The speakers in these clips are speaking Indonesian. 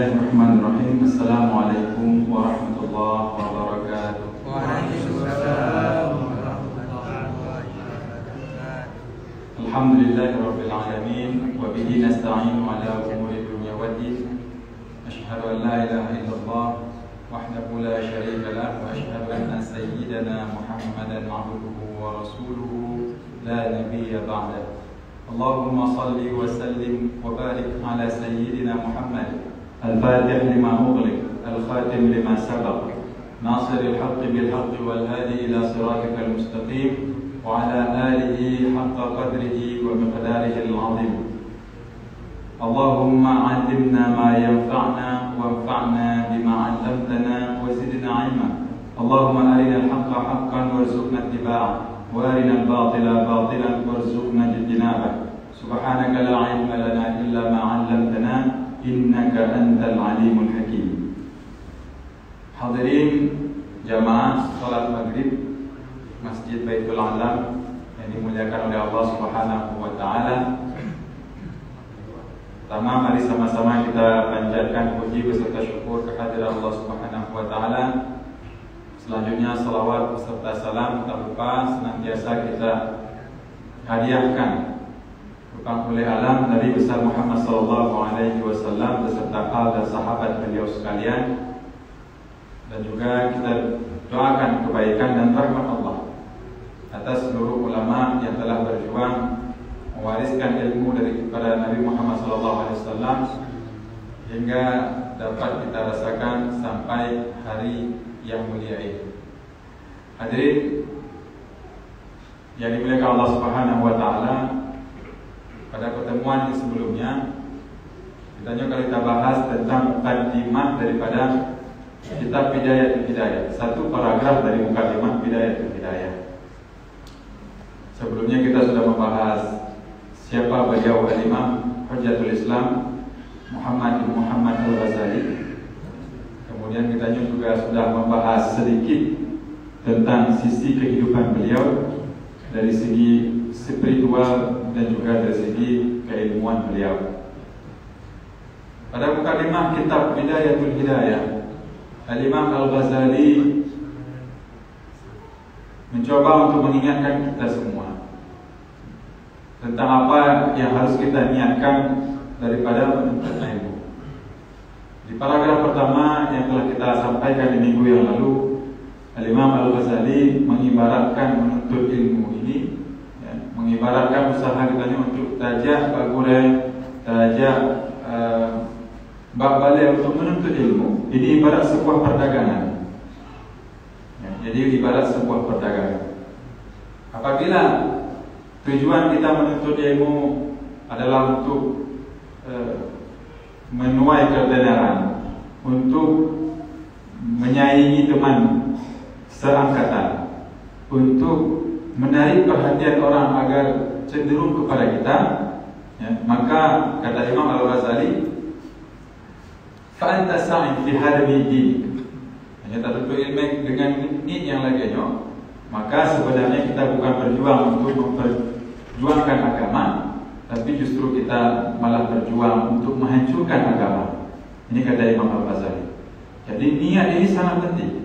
Bismillahirrahmanirrahim. Assalamualaikum warahmatullahi wabarakatuh. Waalaikumsalam warahmatullahi wabarakatuh. Alhamdulillahirabbil alamin wa bihi nasta'inu ala umuri dunya waddin. Asyhadu an la ilaha illallah wahdahu la syarika lah wa asyhadu anna sayyidana Muhammadan 'abduhu wa rasuluhu la nabiyya ba'dah. Allahumma salli wa sallim wa barik ala sayyidina Muhammad al-fatih lima ughliq al-khatim lima sabaq nasiril haqqi bil haqqi wal hadi ila siratikal mustaqim wa ala alihi haqqa qadrihi wa miqdarihi al-'azim. Allahumma 'allimna ma yanfa'na wanfa'na bima 'allamtana wa zidna 'ilma. Allahumma arina al-haqqa haqqan warzuqna ittiba'ah wa arina al-batila batilan warzuqna ijtinabah. Subhanaka la 'ilma lana illa ma 'allamtana innaka antal 'alimul hakim. Hadirin jamaah salat maghrib Masjid Baitul Alam yang dimuliakan oleh Allah Subhanahu wa taala. Pertama, mari sama-sama kita panjatkan puji beserta syukur kehadirat Allah Subhanahu wa taala. Selanjutnya salawat beserta salam tak lupa senantiasa kita hadiahkan oleh alam Nabi besar Muhammad sallallahu alaihi wasallam beserta al dan sahabat beliau sekalian, dan juga kita doakan kebaikan dan rahmat Allah atas seluruh ulama yang telah berjuang mewariskan ilmu daripada Nabi Muhammad sallallahu alaihi wasallam hingga dapat kita rasakan sampai hari yang mulia ini. Hadirin yang dimuliakan Allah Subhanahu wa taala, pada pertemuan yang sebelumnya kalau kita bahas tentang mukaddimah daripada kitab Bidayatul Hidayah, satu paragraf dari mukaddimah Bidayatul Hidayah. Sebelumnya kita sudah membahas siapa beliau, Al-Imam Hujjatul Islam Muhammad bin Muhammad Al-Ghazali. Kemudian kita juga sudah membahas sedikit tentang sisi kehidupan beliau dari segi spiritual dan juga dari segi keilmuan beliau. Pada mukadimah kitab Bidayatul Hidayah, Al-Imam Al-Ghazali mencoba untuk mengingatkan kita semua tentang apa yang harus kita niatkan daripada menuntut ilmu. Di paragraf pertama yang telah kita sampaikan di minggu yang lalu, Al-Imam Al-Ghazali mengibaratkan menuntut ilmu ini, mengibaratkan usaha kita untuk tajah bagure, tajah bak balik untuk menuntut ilmu. Ini ibarat sebuah perdagangan. Jadi ibarat sebuah perdagangan. Apabila tujuan kita menuntut ilmu adalah untuk menuai kebenaran, untuk menyaingi teman seangkatan, untuk menarik perhatian orang agar cenderung kepada kita, maka kata Imam Al-Ghazali, fa anta sa'in fi hadami dinik. Hanya tertentu ilmu dengan niat yang lainnya, maka sebenarnya kita bukan berjuang untuk memperjuangkan agama, tapi justru kita malah berjuang untuk menghancurkan agama. Ini kata Imam Al-Ghazali. Jadi niat ini sangat penting.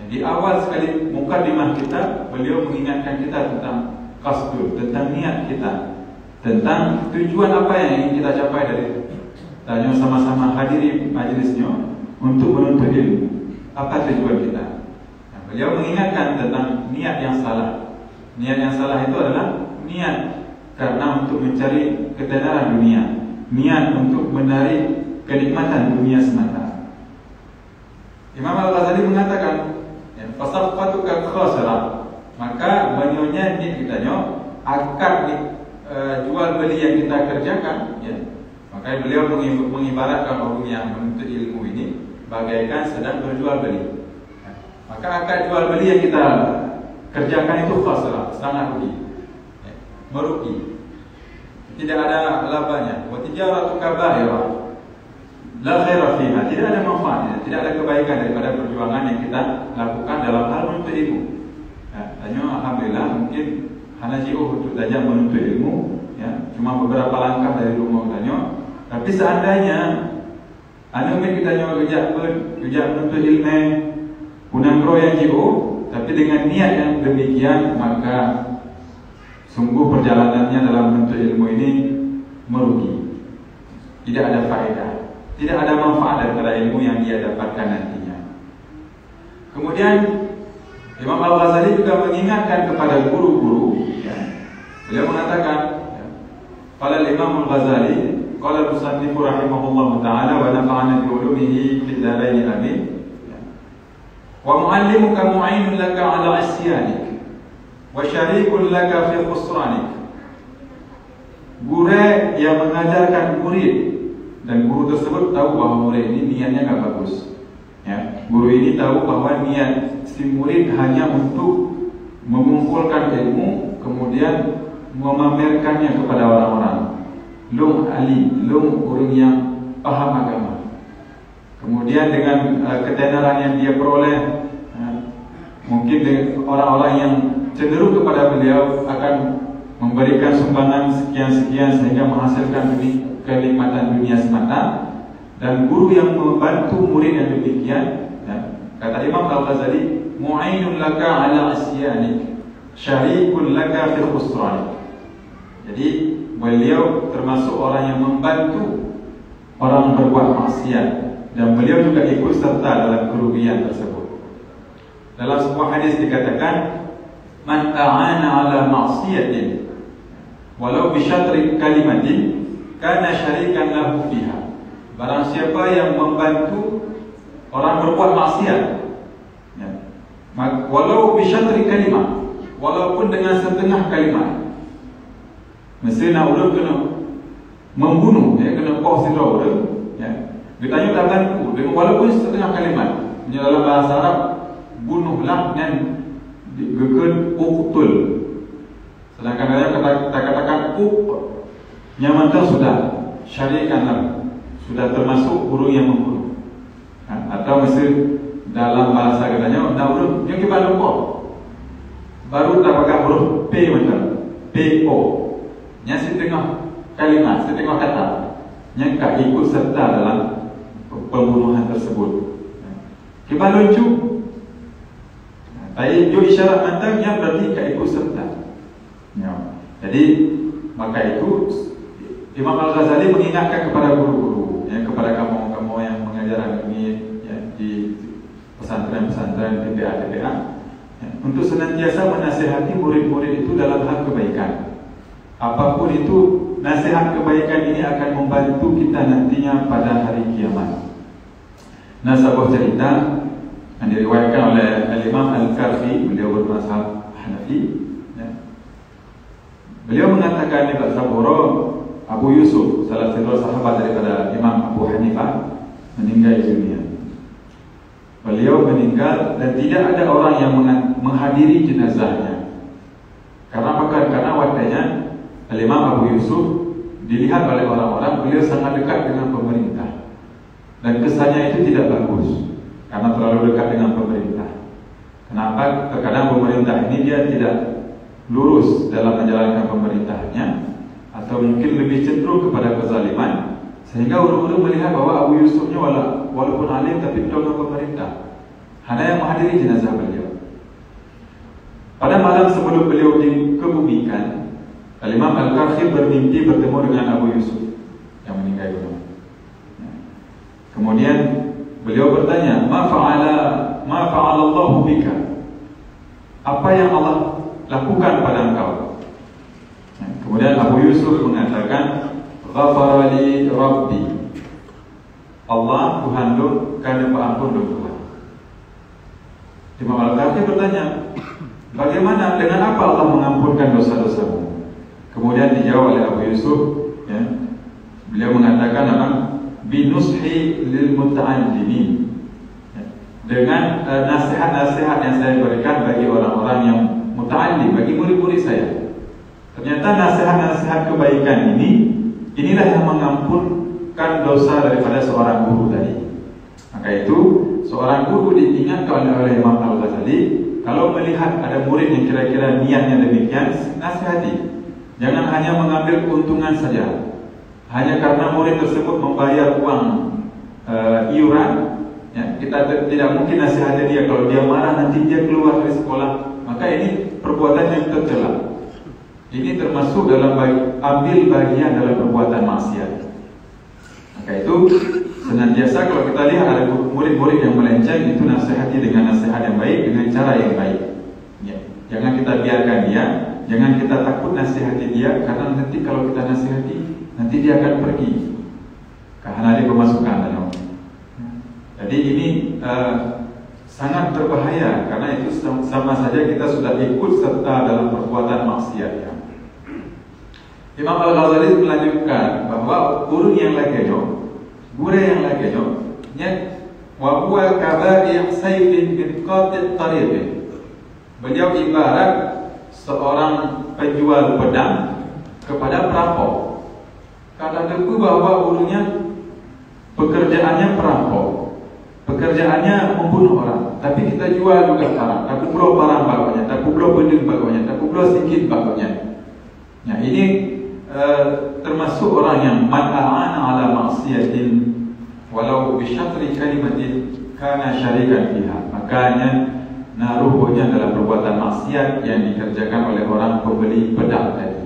Di awal sekali mukadimah kita, beliau mengingatkan kita tentang qasdul, tentang niat kita, tentang tujuan apa yang ingin kita capai dari tanya sama-sama hadiri majlisnya untuk menuntut ilmu. Apa tujuan kita? Beliau mengingatkan tentang niat yang salah. Niat yang salah itu adalah niat karena untuk mencari ketenaran dunia, niat untuk menarik kenikmatan dunia semata. Imam Al-Ghazali mengatakan, fasafatuka khasirah, maka banyaknya niat kita akad jual beli yang kita kerjakan, maka beliau mengibaratkan orang yang menuntut ilmu ini bagaikan sedang berjual beli. Maka akad jual beli yang kita kerjakan itu khasirah, sangat rugi, merugi, tidak ada labanya. Wa tijaratuka bahirah la khaira fiha, tidak ada manfaatnya, tidak ada kebaikan daripada perjuangan yang kita lakukan dalam hal menuntut ilmu. Tanya alhamdulillah mungkin hanya jauh untuk belajar menuntut ilmu, cuma beberapa langkah dari rumah tanya. Tapi seandainya Anu kita nyawa kerja menuntut ilmu, punang yang jiwa, tapi dengan niat yang demikian maka sungguh perjalanannya dalam menuntut ilmu ini merugi. Tidak ada faedah, tidak ada manfaat daripada ilmu yang dia dapatkan nantinya. Kemudian Imam Al-Ghazali juga mengingatkan kepada guru-guru, ya. Beliau mengatakan, ya, qala Imam Al-Ghazali, qala al-musannif rahimahullah ta'ala wa nafa'ana bi ulumihi fid dharain amin. Ya. Wa muallimuka mu'inun laka 'ala asyanik wa syarikun laka fi khusranik. Guru yang mengajarkan murid, dan guru tersebut tahu bahawa murid ini niatnya enggak bagus. Ya, guru ini tahu bahawa niat si murid hanya untuk mengumpulkan ilmu, kemudian memamerkannya kepada orang-orang. Long alim, long orang yang paham agama. Kemudian dengan ketenaran yang dia peroleh, mungkin orang-orang yang cenderung kepada beliau akan memberikan sumbangan sekian-sekian sehingga menghasilkan kenikmatan dunia semata. Dan guru yang membantu murid yang demikian, ya, kata Imam Al-Ghazali, mu'inun laka 'ala asyanik, syarikun laka fi khusranik. Jadi beliau termasuk orang yang membantu orang berbuat maksiat, dan beliau juga ikut serta dalam kerugian tersebut. Dalam sebuah hadis dikatakan, man ta'ana 'ala ma'siyatin walau bi syatri kalimatin kana syarikan lahu fiha. Barang siapa yang membantu orang berbuat maksiat, ya, walau bisyatri kalimah, walaupun dengan setengah kalimat. Mesti nak urut kena membunuh, ya, kena kau sila urut, ya. Ditanya tak bantu, walaupun setengah kalimat. Dalam bahasa Arab, bunuhlah dan gegen uqtul. Sedangkan dia katakan nyamankan sudah syarikanlah, sudah termasuk guru yang membunuh. Atau mesti dalam bahasa katanya, nak urut yang kita lupa, baru tak pakai huruf P macam P-O, yang setengah kalimat, setengah kata, yang tak ikut serta dalam pembunuhan tersebut. Kita lucu, tapi jo isyarat mata yang berarti tak ikut serta. Ya. Jadi maka itu Imam Al-Ghazali mengingatkan kepada guru-guru, ya, kepada kamu-kamu yang mengajar ini, ya, di pesantren-pesantren, TPA-TPA, ya, untuk senantiasa menasihati murid-murid itu dalam hal kebaikan. Apapun itu, nasihat kebaikan ini akan membantu kita nantinya pada hari kiamat. Nah, sebuah cerita yang diriwayatkan oleh Al-Imam Al-Karfi, beliau bermazhab Hanafi, ya. Beliau mengatakan di Saburo, Abu Yusuf, salah satu sahabat daripada Imam Abu Hanifah, meninggal dunia. Beliau meninggal dan tidak ada orang yang menghadiri jenazahnya. Karena apa? Karena waktunya Imam Abu Yusuf dilihat oleh orang-orang beliau sangat dekat dengan pemerintah, dan kesannya itu tidak bagus karena terlalu dekat dengan pemerintah. Kenapa? Terkadang pemerintah ini dia tidak lurus dalam menjalankan pemerintahannya, atau mungkin lebih cenderung kepada kezaliman, sehingga orang-orang melihat bahwa Abu Yusufnya walaupun alim tapi dengan pemerintah. Hanya yang menghadiri jenazah beliau. Pada malam sebelum beliau dikebumikan, Imam Al-Karfi bermimpi bertemu dengan Abu Yusuf yang meninggal dunia. Kemudian beliau bertanya, ma fa'ala Allahu bika? Apa yang Allah lakukan pada engkau? Kemudian Abu Yusuf mengatakan, ghafara li Rabbi, Allah Tuhan lu karena pengampun dosa. Imam Al-Karfi bertanya, bagaimana, dengan apa Allah mengampunkan dosa-dosamu? Kemudian dijawab oleh Abu Yusuf, ya, beliau mengatakan apa? Binushi lil muta'allimin, ya, dengan nasihat-nasihat yang saya berikan bagi orang-orang yang muta'allim, bagi murid-murid saya. Ternyata nasihat-nasihat kebaikan inilah yang mengampunkan dosa daripada seorang guru tadi. Maka itu seorang guru diingatkan oleh Imam Al-Ghazali, kalau melihat ada murid yang kira-kira niatnya demikian, nasihati. Jangan hanya mengambil keuntungan saja, hanya karena murid tersebut membayar uang iuran, ya, kita tidak mungkin nasihati dia. Kalau dia marah nanti dia keluar dari sekolah, maka ini perbuatan yang tercela. Ini termasuk dalam ambil bagian dalam perbuatan maksiat. Maka itu senantiasa kalau kita lihat ada murid-murid yang melenceng, itu nasihati dengan nasihat yang baik, dengan cara yang baik. Ya. Jangan kita biarkan dia, jangan kita takut nasihati dia, karena nanti kalau kita nasihati, nanti dia akan pergi karena dia pemasukan. Jadi ini sangat berbahaya, karena itu sama saja kita sudah ikut serta dalam perbuatan maksiat. Ya. Imam Al-Ghazali melanjutkan bahwa guru yang lagejo, nya wa huwa kaba'i sayfin min qati' tariq. Beliau ibarat seorang penjual pedang kepada perampok. Kata debu bahwa gurunya pekerjaannya perampok, pekerjaannya membunuh orang, tapi kita jual juga barang. Tak kubro barang bagusnya, tak kubro bedeng bagusnya, tak kubro sikit bagusnya. Nah ini termasuk orang yang man'a'ana ala maksiatin walau bisyatri kalimatin kana syarikan fiha. Makanya naruhnya dalam perbuatan maksiat yang dikerjakan oleh orang pembeli pedang tadi.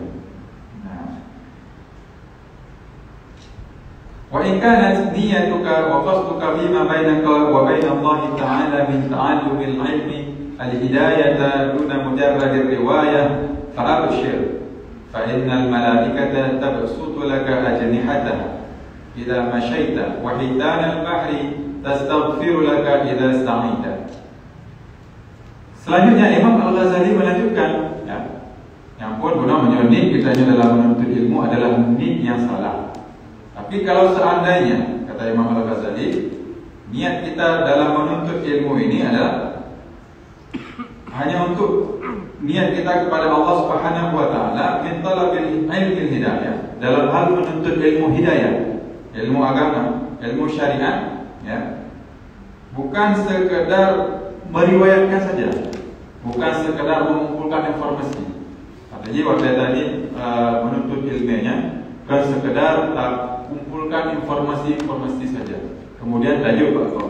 Wa in kanat niyyatuka wa qasduka bima bainaka wa bain Allah ta'ala min ta'allumil ilmi al-hidayata duna mujarrad riwayah fa abshir fa innal malaikata tabsutu laka ajnihataha idza mashaita wa hitan al-bahri tastaghfiru laka idza ista'ita. Selanjutnya Imam Al-Ghazali melanjutkan, ya, yang pun guna menyelidiki kita dalam menuntut ilmu adalah niat yang salah. Tapi kalau seandainya, kata Imam Al-Ghazali, niat kita dalam menuntut ilmu ini adalah hanya untuk niat kita kepada Allah Subhanahu wa taala min talabil ilmi hidayah, dalam hal menuntut ilmu hidayah, ilmu agama, ilmu syariat, ya. Bukan sekedar meriwayatkan saja, bukan sekedar mengumpulkan informasi. Artinya waktu tadi menuntut ilmunya bukan sekedar kumpulkan informasi saja, kemudian tajuk bakso,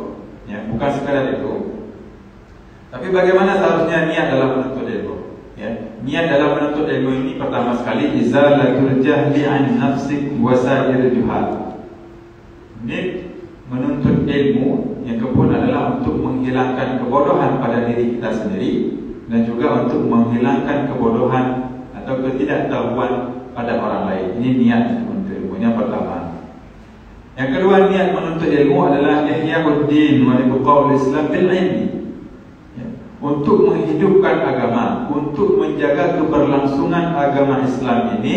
ya, bukan sekadar itu. Tapi bagaimana seharusnya niat dalam menuntut ilmu? Ya, niat dalam menuntut ilmu ini pertama sekali izalatul jahli an nafsik wa sa'ir juhal. Niat menuntut ilmu yang kedua adalah untuk menghilangkan kebodohan pada diri kita sendiri dan juga untuk menghilangkan kebodohan atau ketidaktahuan pada orang lain. Ini niat menuntut ilmu yang pertama. Yang kedua, niat menuntut ilmu adalah ihya'uddin wa ibqa'ul Islam bil ilmi. Untuk menghidupkan agama, untuk menjaga keberlangsungan agama Islam ini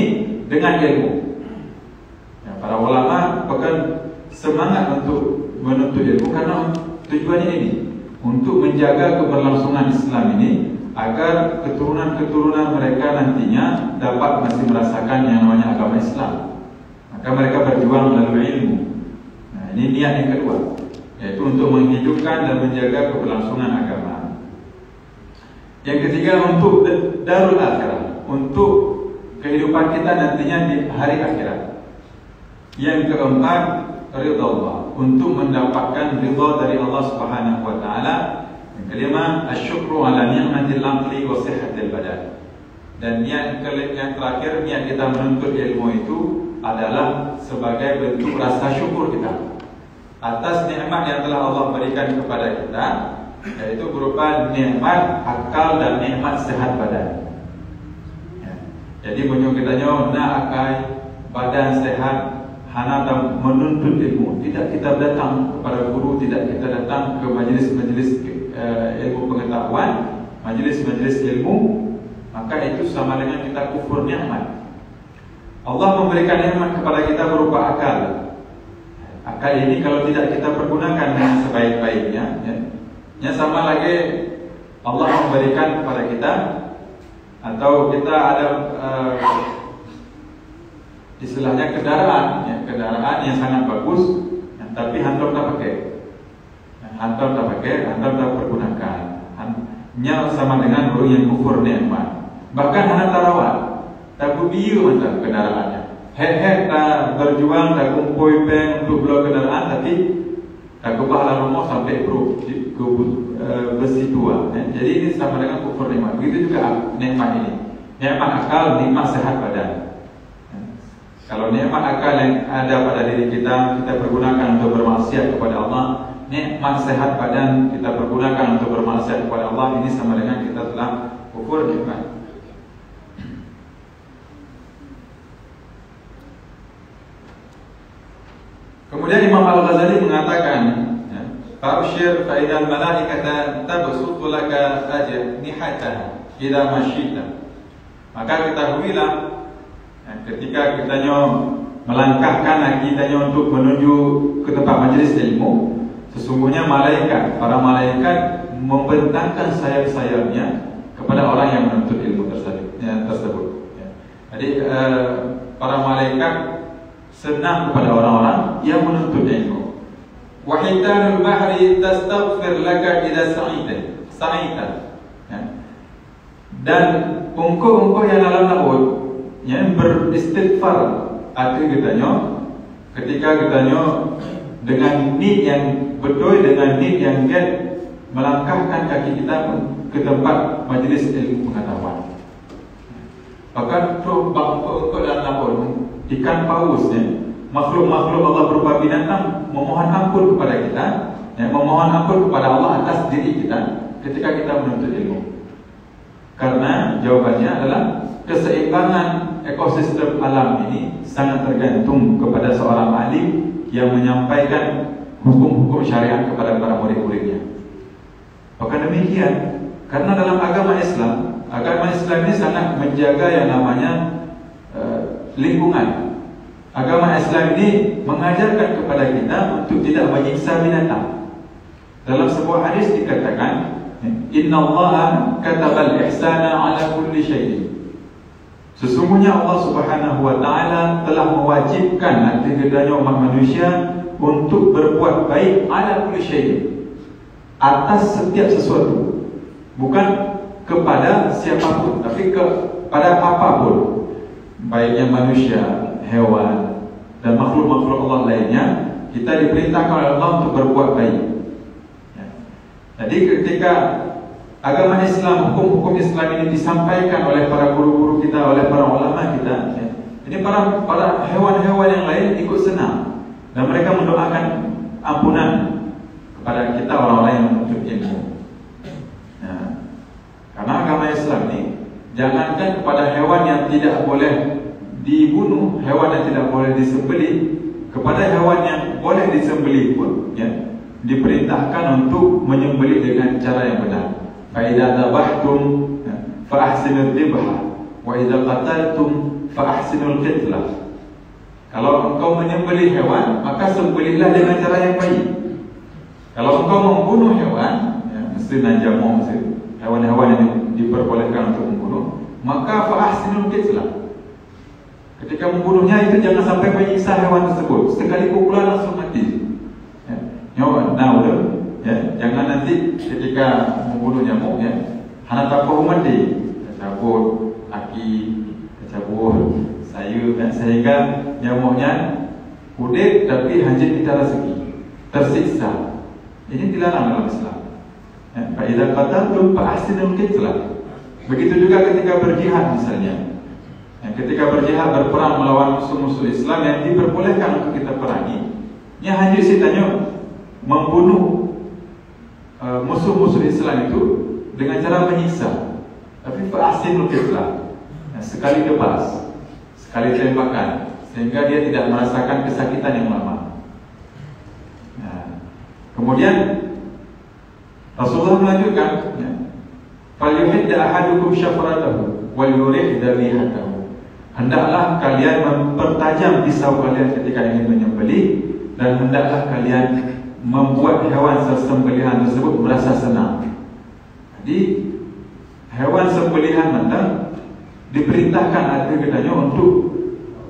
dengan ilmu. Ya, para ulama bahkan semangat untuk menuntut ilmu karena tujuannya ini, untuk menjaga keberlangsungan Islam ini agar keturunan-keturunan mereka nantinya dapat masih merasakan yang namanya agama Islam. Maka mereka berjuang melalui ilmu. Nah, ini niat yang kedua, yaitu untuk menghidupkan dan menjaga keberlangsungan agama. Yang ketiga, untuk darul akhirah, untuk kehidupan kita nantinya di hari akhirat. Yang keempat, ridha Allah, untuk mendapatkan ridha dari Allah Subhanahu wa taala. Yang kelima, asyukru ala ni'matil aqli wa sihhatil badan. Dan niat yang terakhir, niat kita menuntut ilmu itu adalah sebagai bentuk rasa syukur kita atas nikmat yang telah Allah berikan kepada kita, yaitu berupa nikmat akal dan nikmat sehat badan. Ya. Jadi bunyi kitanya nak akai badan sehat, hana menuntut ilmu. Tidak kita datang kepada guru, tidak kita datang ke majlis-majlis ilmu pengetahuan, majlis-majlis ilmu, maka itu sama dengan kita kufur nikmat. Allah memberikan nikmat kepada kita berupa akal. Akal ini kalau tidak kita pergunakan dengan sebaik-baiknya, ya sama lagi Allah memberikan kepada kita, atau kita ada istilahnya kendaraan, ya, kendaraan yang sangat bagus, ya, tapi hantar tak pakai, hantar tak pergunakan, hanya sama dengan orang yang kufur nikmat. Bahkan hanya tarawat, tak biu macam kendaraannya, tak berjuang, tak kumpul peng untuk beli kendaraan, tapi Tak pahala rumah sampai ke besi tua. Jadi ini sama dengan kufur nikmat. Begitu juga nikmat ini. Nikmat akal, nikmat sehat badan. Kalau nikmat akal yang ada pada diri kita pergunakan untuk bermaksiat kepada Allah. Nikmat sehat badan kita pergunakan untuk bermaksiat kepada Allah. Ini sama dengan kita telah kufur nikmat. Kemudian Imam Al-Ghazali mengatakan, Fa'ushir fa'idal malaikata tabsutu laka ajnihataha idza masyita. Maka ketahuilah ketika kita melangkahkan kaki kita untuk menuju ke tempat majlis ilmu, sesungguhnya para malaikat membentangkan sayap-sayapnya kepada orang yang menuntut ilmu tersebut. Jadi para malaikat senang kepada orang-orang yang menuntut ilmu. Wa hitanul bahri tastaghfir laka idza sa'ita. Dan ungkuk-ungkuk yang dalam laut yang beristighfar ketika kita dengan niat yang betul, dengan niat yang giat melangkahkan kaki kita ke tempat majlis ilmu pengetahuan. Bahkan ungkuk-ungkuk dalam laut, ikan paus, makhluk-makhluk Allah berupa binatang memohon ampun kepada kita, memohon ampun kepada Allah atas diri kita ketika kita menuntut ilmu. Karena jawabannya adalah keseimbangan ekosistem alam ini sangat tergantung kepada seorang alim yang menyampaikan hukum-hukum syariat kepada para murid-muridnya. Bahkan demikian, karena dalam agama Islam ini sangat menjaga yang namanya lingkungan. Agama Islam ini mengajarkan kepada kita untuk tidak menyiksa binatang. Dalam sebuah hadis dikatakan, Innallaha katabal ihsana ala kulli syai'in. Sesungguhnya Allah Subhanahu wa taala telah mewajibkan atas umat manusia untuk berbuat baik ala kulli syai'in, atas setiap sesuatu. Bukan kepada siapapun, tapi kepada apapun, baiknya manusia, hewan, dan makhluk-makhluk Allah lainnya. Kita diperintahkan oleh Allah untuk berbuat baik. Jadi ketika agama Islam, hukum-hukum Islam ini disampaikan oleh para guru-guru kita, oleh para ulama kita, ini para hewan-hewan yang lain ikut senang, dan mereka mendoakan ampunan kepada kita orang-orang yang menuntut ilmu. Karena agama Islam ini jangankan kepada hewan yang tidak boleh dibunuh, hewan yang tidak boleh disembelih, kepada hewan yang boleh disembelih pun diperintahkan untuk menyembelih dengan cara yang benar. Fa idza dhabhtum fa ahsinul dhibha wa idza qataltum fa ahsinul qitlah. Kalau engkau menyembelih hewan, maka sembelihlah dengan cara yang baik. Kalau engkau membunuh hewan, mesti najamu, hewan-hewan yang diperbolehkan untuk membunuh, maka fa ahsinul qitlah. Ketika membunuhnya itu jangan sampai menyiksa hewan tersebut. Sekali pukulan langsung mati. Jangan nanti ketika membunuh nyamuk, hana tapo mati, cabut kaki, cabut sayur, sehingga nyamuknya kudet tapi hanyut kita rezeki, tersiksa. Ini dilarang dalam Islam. Fa idza qataltum fa ahsinul qitlah. Begitu juga ketika berjihad misalnya. Ketika berjihad, berperang melawan musuh-musuh Islam yang diperbolehkan untuk kita perangi, yang hanya sitanya membunuh musuh-musuh Islam itu dengan cara menyiksa. Tapi fa'asinul qitlah, sekali tebas, sekali tembakan, sehingga dia tidak merasakan kesakitan yang lama. Kemudian Rasulullah melanjutkan, falyuhidda ahadukum syafratahu wal yurih dhabihatahu. Hendaklah kalian mempertajam pisau kalian ketika ingin menyembelih, dan hendaklah kalian membuat hewan sembelihan tersebut merasa senang. Jadi hewan sembelihan mentang diperintahkan katanya untuk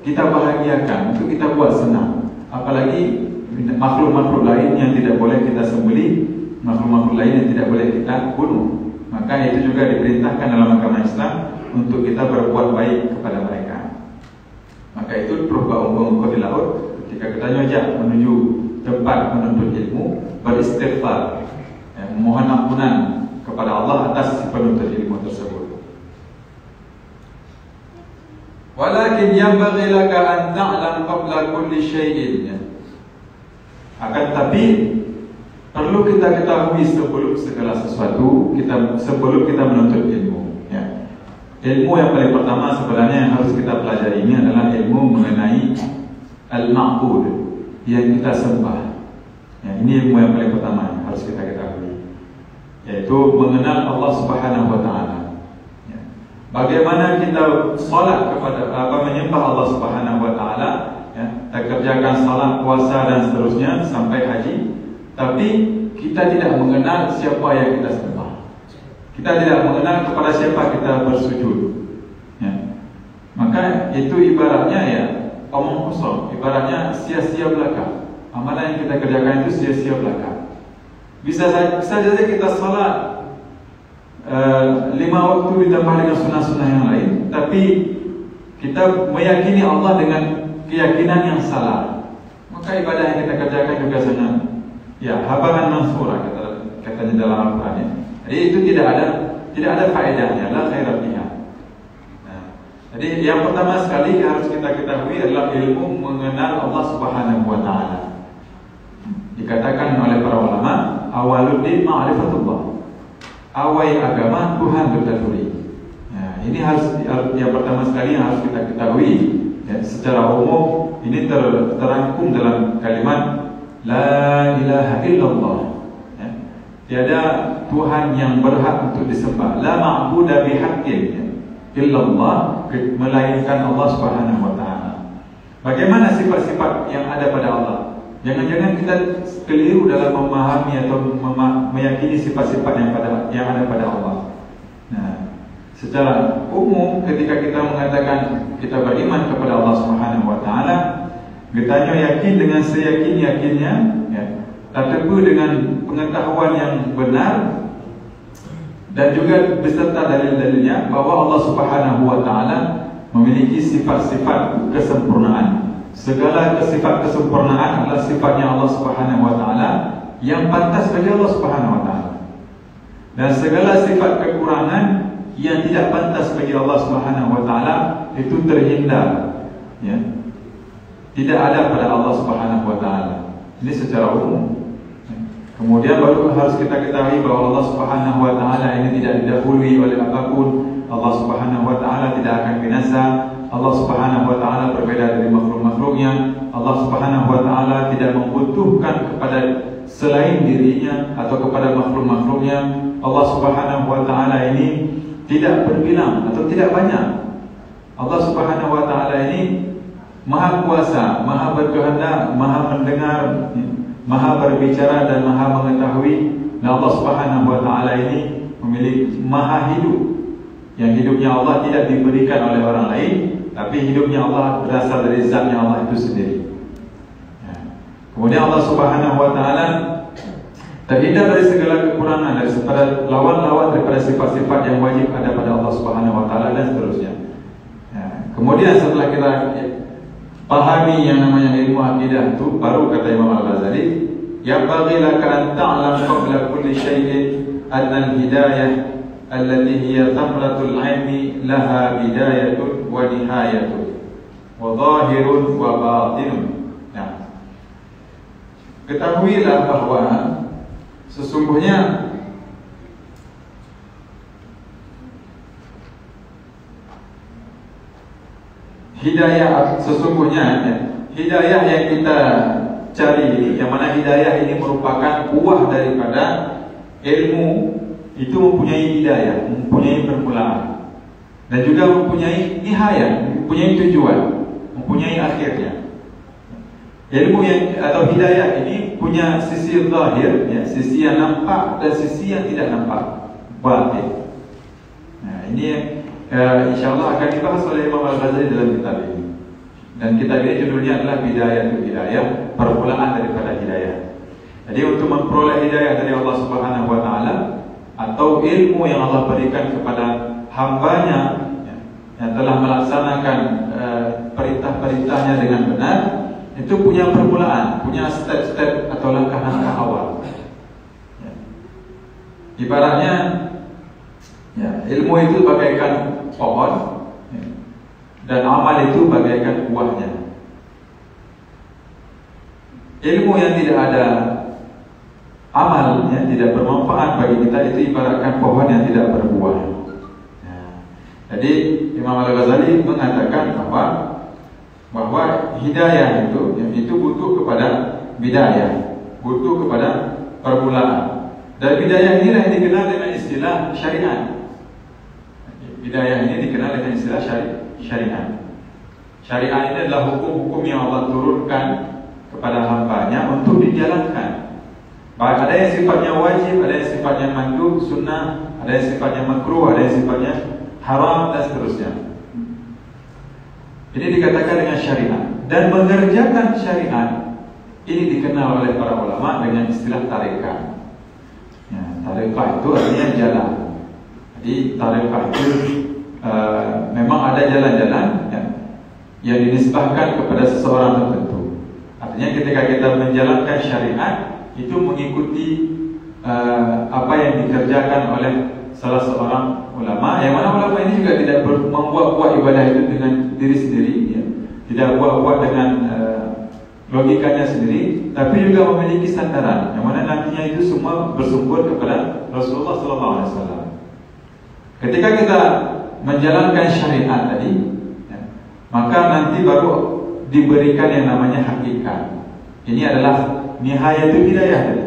kita bahagiakan, untuk kita buat senang. Apalagi makhluk-makhluk lain yang tidak boleh kita sembelih, makhluk-makhluk lain yang tidak boleh kita bunuh. Maka itu juga diperintahkan dalam agama Islam untuk kita berbuat baik kepada mereka. Maka itu berupa ungkuk-ungkuk di laut, ketika kita nyojak menuju tempat menuntut ilmu, beristighfar, memohon ampunan kepada Allah atas si penuntut ilmu tersebut. Walakin yanbaghi laka an ta'lam qabla kulli syai'in. Akan tapi perlu kita ketahui sebelum segala sesuatu, sebelum kita menuntut ilmu, ya. Ilmu yang paling pertama sebenarnya yang harus kita pelajari ini adalah ilmu mengenai al-ma'bud, yang kita sembah. Ya, ini ilmu yang paling pertama yang harus kita ketahui, yaitu mengenal Allah Subhanahu wa taala. Ya. Bagaimana kita salat kepada menyembah Allah Subhanahu wa taala, ya, kita kerjakan salat, puasa dan seterusnya sampai haji, tapi kita tidak mengenal siapa yang kita sembah. Kita tidak mengenal kepada siapa kita bersujud, ya. Maka itu ibaratnya ya omong kosong, ibaratnya sia-sia belaka. Amalan yang kita kerjakan itu sia-sia belaka. Bisa saja kita salat 5 waktu ditambah dengan sunnah-sunnah yang lain, tapi kita meyakini Allah dengan keyakinan yang salah, maka ibadah yang kita kerjakan juga sangat ya habaran mansura, katanya dalam Al-Quran. Jadi itu tidak ada faedahnya, la khairat fiha. Jadi yang pertama sekali harus kita ketahui adalah ilmu mengenal Allah Subhanahu wa taala. Dikatakan oleh para ulama, awaluddin ma'rifatullah. Awal agama Tuhan bertaduri. Ya, ini harus yang pertama sekali yang harus kita ketahui. Ya, secara umum ini terangkum dalam kalimat la ilaha illallah. Ya, tiada Tuhan yang berhak untuk disembah. La ma'budu bihaqqin illallah, melainkan Allah Subhanahu wa taala. Bagaimana sifat-sifat yang ada pada Allah? Jangan-jangan kita keliru dalam memahami atau meyakini sifat-sifat yang ada pada Allah. Nah, secara umum ketika kita mengatakan kita beriman kepada Allah Subhanahu wa taala, kita yakin dengan seyakin-yakinnya, ya, terteguh dengan pengetahuan yang benar dan juga beserta dalil-dalilnya bahwa Allah Subhanahu wa taala memiliki sifat-sifat kesempurnaan. Segala sifat kesempurnaan adalah sifatnya Allah Subhanahu wa taala yang pantas bagi Allah Subhanahu wa taala. Dan segala sifat kekurangan yang tidak pantas bagi Allah Subhanahu wa taala itu terhindar, ya. Tidak ada pada Allah Subhanahu wa taala. Ini secara umum. Kemudian baru harus kita ketahui bahwa Allah Subhanahu wa taala ini tidak didahului oleh apapun. Allah Subhanahu wa taala tidak akan binasa. Allah Subhanahu wa taala berbeda dari makhluk-makhluknya. Allah Subhanahu wa taala tidak membutuhkan kepada selain dirinya atau kepada makhluk-makhluknya. Allah Subhanahu wa taala ini tidak berbilang atau tidak banyak. Allah Subhanahu wa taala ini Maha kuasa, Maha berkehendak, Maha mendengar, Maha berbicara dan Maha mengetahui. Dan Allah Subhanahu wa taala ini memiliki Maha hidup. Yang hidupnya Allah tidak diberikan oleh orang lain, tapi hidupnya Allah berasal dari zatnya Allah itu sendiri. Ya. Kemudian Allah Subhanahu wa taala terhindar dari segala kekurangan, daripada lawan-lawan daripada sifat-sifat yang wajib ada pada Allah Subhanahu wa taala dan seterusnya. Ya. Kemudian setelah kita pahami yang namanya ilmu akidah itu, baru kata Imam Al-Ghazali, ya bagi laka an ta'lam qabla kulli syai'in anna al-hidayah allati hiya thamratul 'ilmi laha bidayatun wa nihayatun wa zahirun wa batinun. Nah, ketahuilah bahwa sesungguhnya hidayah, hidayah yang kita cari ini, yang mana hidayah ini merupakan buah daripada ilmu, itu mempunyai hidayah, mempunyai permulaan, dan juga mempunyai nihayah, mempunyai tujuan, mempunyai akhirnya. Ilmu yang atau hidayah ini punya sisi zahir, ya, sisi yang nampak dan sisi yang tidak nampak, batin. Nah, ini InsyaAllah akan dibahas oleh Imam Al-Ghazali dalam kitab ini. Dan kitab ini judulnya adalah Bidayatul Hidayah, permulaan daripada hidayah. Jadi untuk memperoleh hidayah dari Allah Subhanahu wa taala atau ilmu yang Allah berikan kepada hambanya, ya, yang telah melaksanakan perintah-perintahnya dengan benar, itu punya permulaan, punya step-step atau langkah-langkah awal. Ya. Ibaratnya, ya, ilmu itu bagaikan pohon, ya, dan amal itu bagaikan buahnya. Ilmu yang tidak ada amal, yang tidak bermanfaat bagi kita, itu ibaratkan pohon yang tidak berbuah. Nah, jadi Imam Al-Ghazali mengatakan bahwa hidayah itu butuh kepada bidayah, butuh kepada permulaan. Dan bidayah inilah yang dikenal dengan istilah syariat. Bidayah ini dikenal dengan istilah syariat. Syariat ini adalah hukum-hukum yang Allah turunkan kepada hambanya untuk dijalankan. Baik ada yang sifatnya wajib, ada yang sifatnya mandub, sunnah, ada yang sifatnya makruh, ada yang sifatnya haram, dan seterusnya. Ini dikatakan dengan syariat. Dan mengerjakan syariat ini dikenal oleh para ulama dengan istilah tarekat. Ya, tarekat itu artinya jalan. Jadi tarekat itu memang ada jalan-jalan yang dinisbahkan kepada seseorang tertentu. Artinya ketika kita menjalankan syariat itu mengikuti apa yang dikerjakan oleh salah seorang ulama. Yang mana ulama ini juga tidak membuat-buat ibadah itu dengan diri sendiri, ya. Tidak buat-buat dengan logikanya sendiri, tapi juga memiliki sandaran. Yang mana nantinya itu semua bersumber kepada Rasulullah SAW. Ketika kita menjalankan syariat tadi, ya, maka nanti baru diberikan yang namanya hakikat. Ini adalah nihayatul hidayah tadi.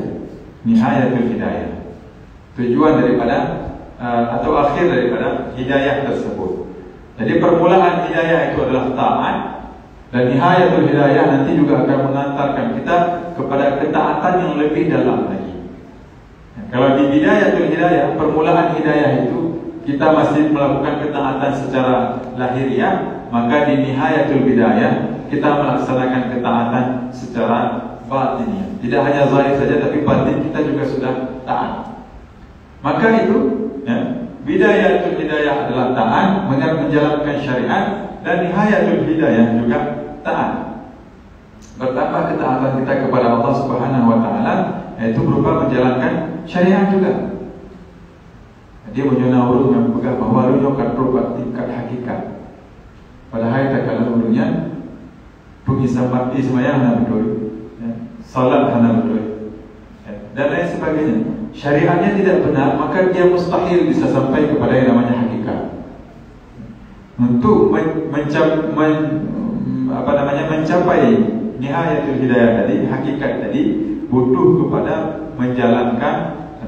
Nihayatul hidayah. Tujuan daripada atau akhir daripada hidayah tersebut. Jadi permulaan hidayah itu adalah taat, dan nihayatul hidayah nanti juga akan mengantarkan kita kepada ketaatan yang lebih dalam lagi. Kalau di bidayatul hidayah, permulaan hidayah itu kita masih melakukan ketaatan secara lahiriah, maka di nihayatul hidayah kita melaksanakan ketaatan secara batinnya. Tidak hanya zahir saja, tapi batin kita juga sudah taat. Maka itu, ya, bidayatul hidayah adalah taat, menjalankan syariat, dan nihayatul hidayah juga taat. Bertambah ketaatan kita kepada Allah Subhanahu wa taala, yaitu berupa menjalankan syariat juga. Dia menyuna urut yang pegang bahawa lu akan berubat tingkat hakikat. Padahal tak kalau dulunya pengisam bakti semayang hana betul, ya, salat hana betul, ya, dan lain sebagainya. Syariatnya tidak benar, maka dia mustahil bisa sampai kepada yang namanya hakikat. Untuk mencapai nihayatul hidayah tadi, hakikat tadi, butuh kepada menjalankan